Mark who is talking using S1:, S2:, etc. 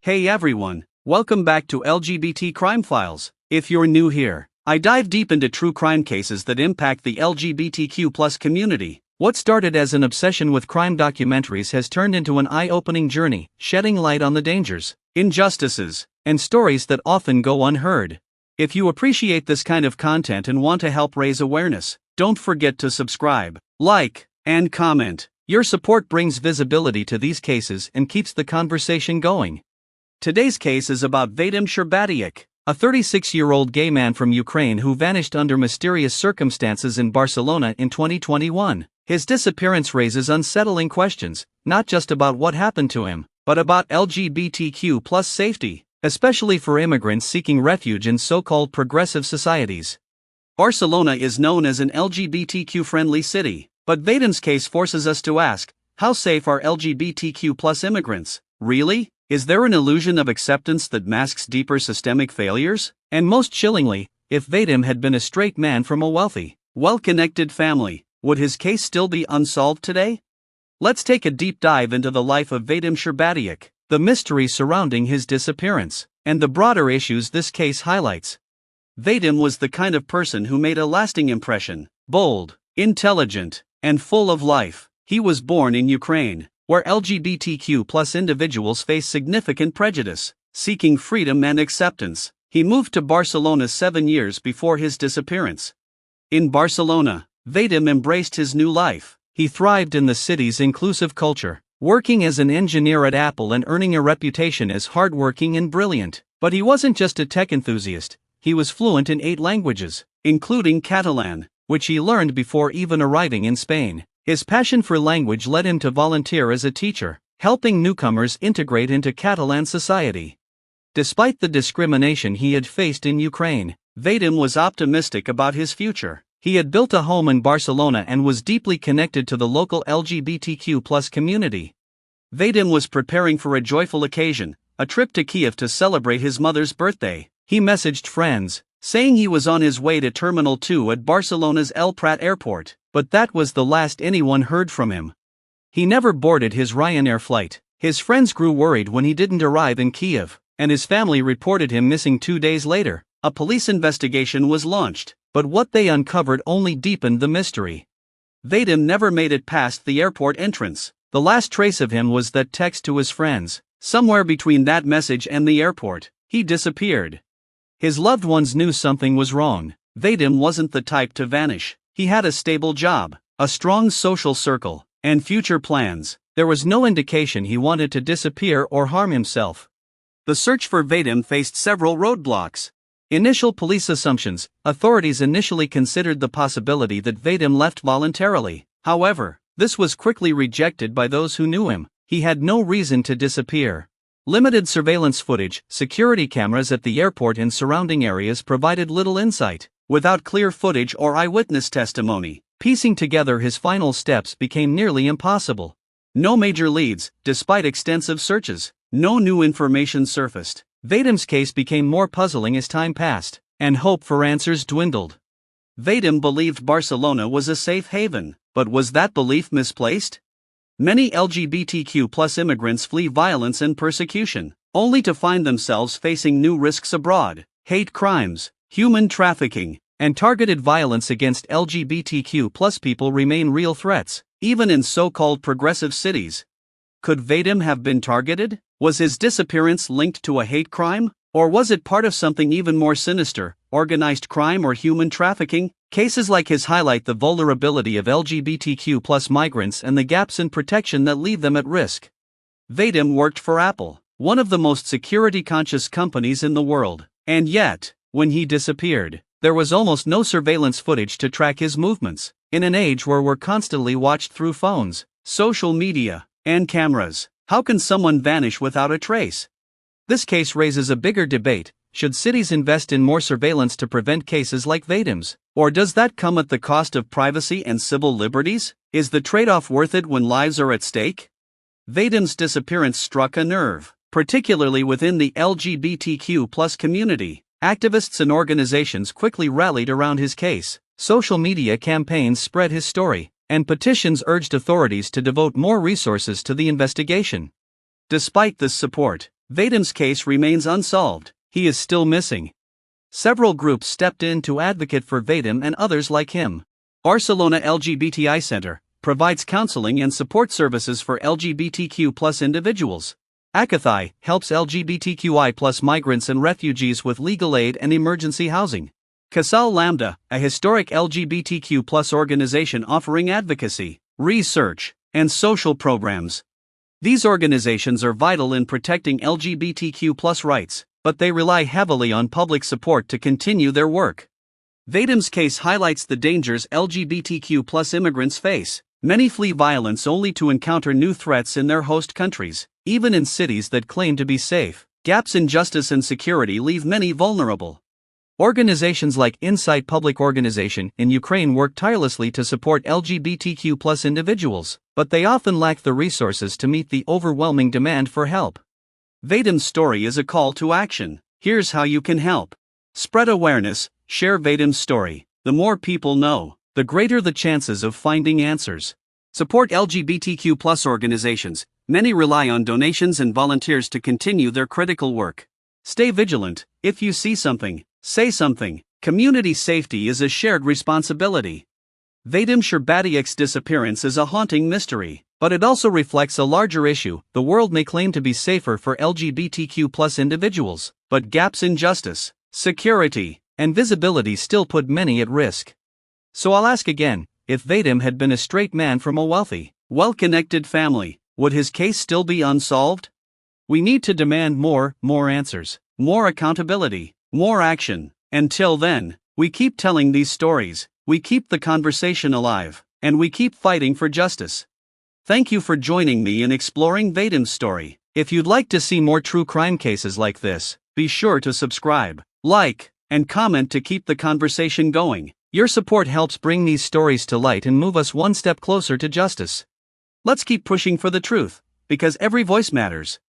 S1: Hey everyone, welcome back to LGBT Crime Files. If you're new here, I dive deep into true crime cases that impact the LGBTQ+ community. What started as an obsession with crime documentaries has turned into an eye-opening journey, shedding light on the dangers, injustices, and stories that often go unheard. If you appreciate this kind of content and want to help raise awareness, don't forget to subscribe, like, and comment. Your support brings visibility to these cases and keeps the conversation going. Today's case is about Vadym Shcherbatiuk, a 36-year-old gay man from Ukraine who vanished under mysterious circumstances in Barcelona in 2021. His disappearance raises unsettling questions, not just about what happened to him, but about LGBTQ+ safety, especially for immigrants seeking refuge in so-called progressive societies. Barcelona is known as an LGBTQ-friendly city, but Vadym's case forces us to ask, how safe are LGBTQ+ immigrants? Really? Is there an illusion of acceptance that masks deeper systemic failures? And most chillingly, if Vadym had been a straight man from a wealthy, well-connected family, would his case still be unsolved today? Let's take a deep dive into the life of Vadym Shcherbatiuk, the mystery surrounding his disappearance, and the broader issues this case highlights. Vadym was the kind of person who made a lasting impression: bold, intelligent, and full of life. He was born in Ukraine, where LGBTQ+ individuals face significant prejudice. Seeking freedom and acceptance, he moved to Barcelona 7 years before his disappearance. In Barcelona, Vadym embraced his new life. He thrived in the city's inclusive culture, working as an engineer at Apple and earning a reputation as hardworking and brilliant. But he wasn't just a tech enthusiast, he was fluent in 8 languages, including Catalan, which he learned before even arriving in Spain. His passion for language led him to volunteer as a teacher, helping newcomers integrate into Catalan society. Despite the discrimination he had faced in Ukraine, Vadym was optimistic about his future. He had built a home in Barcelona and was deeply connected to the local LGBTQ+ community. Vadym was preparing for a joyful occasion, a trip to Kiev to celebrate his mother's birthday. He messaged friends, saying he was on his way to Terminal 2 at Barcelona's El Prat airport. But that was the last anyone heard from him. He never boarded his Ryanair flight. His friends grew worried when he didn't arrive in Kiev, and his family reported him missing 2 days later. A police investigation was launched, but what they uncovered only deepened the mystery. Vadym never made it past the airport entrance. The last trace of him was that text to his friends. Somewhere between that message and the airport, he disappeared. His loved ones knew something was wrong. Vadym wasn't the type to vanish. He had a stable job, a strong social circle, and future plans. There was no indication he wanted to disappear or harm himself. The search for Vadym faced several roadblocks. Initial police assumptions: authorities initially considered the possibility that Vadym left voluntarily. However, this was quickly rejected by those who knew him. He had no reason to disappear. Limited surveillance footage, security cameras at the airport and surrounding areas provided little insight. Without clear footage or eyewitness testimony, piecing together his final steps became nearly impossible. No major leads, despite extensive searches. No new information surfaced. Vadym's case became more puzzling as time passed, and hope for answers dwindled. Vadym believed Barcelona was a safe haven, but was that belief misplaced? Many LGBTQ+ immigrants flee violence and persecution, only to find themselves facing new risks abroad: hate crimes, human trafficking, and targeted violence against LGBTQ+ people remain real threats, even in so-called progressive cities. Could Vadym have been targeted? Was his disappearance linked to a hate crime? Or was it part of something even more sinister, organized crime or human trafficking? Cases like his highlight the vulnerability of LGBTQ+ migrants and the gaps in protection that leave them at risk. Vadym worked for Apple, one of the most security-conscious companies in the world, and yet, when he disappeared, there was almost no surveillance footage to track his movements. In an age where we're constantly watched through phones, social media, and cameras, how can someone vanish without a trace? This case raises a bigger debate: should cities invest in more surveillance to prevent cases like Vadym's? Or does that come at the cost of privacy and civil liberties? Is the trade-off worth it when lives are at stake? Vadym's disappearance struck a nerve, particularly within the LGBTQ+ community. Activists and organizations quickly rallied around his case. Social media campaigns spread his story, and petitions urged authorities to devote more resources to the investigation. Despite this support, Vadym's case remains unsolved, he is still missing. Several groups stepped in to advocate for Vadym and others like him. Barcelona LGBTI Center provides counseling and support services for LGBTQ+ individuals. Akathai helps LGBTQI+ migrants and refugees with legal aid and emergency housing. Casal Lambda, a historic LGBTQ+ organization offering advocacy, research, and social programs. These organizations are vital in protecting LGBTQ+ rights, but they rely heavily on public support to continue their work. Vadym's case highlights the dangers LGBTQ+ immigrants face. Many flee violence only to encounter new threats in their host countries, even in cities that claim to be safe. Gaps in justice and security leave many vulnerable. Organizations like Insight Public Organization in Ukraine work tirelessly to support LGBTQ+ individuals, but they often lack the resources to meet the overwhelming demand for help. Vadym's story is a call to action. Here's how you can help. Spread awareness, share Vadym's story. The more people know, the greater the chances of finding answers. Support LGBTQ+ organizations. Many rely on donations and volunteers to continue their critical work. Stay vigilant. If you see something, say something. Community safety is a shared responsibility. Vadym Shcherbatiuk's disappearance is a haunting mystery, but it also reflects a larger issue. The world may claim to be safer for LGBTQ+ individuals, but gaps in justice, security, and visibility still put many at risk. So I'll ask again, if Vadym had been a straight man from a wealthy, well-connected family, would his case still be unsolved? We need to demand more answers, more accountability, more action. Until then, we keep telling these stories, we keep the conversation alive, and we keep fighting for justice. Thank you for joining me in exploring Vadym's story. If you'd like to see more true crime cases like this, be sure to subscribe, like, and comment to keep the conversation going. Your support helps bring these stories to light and move us one step closer to justice. Let's keep pushing for the truth, because every voice matters.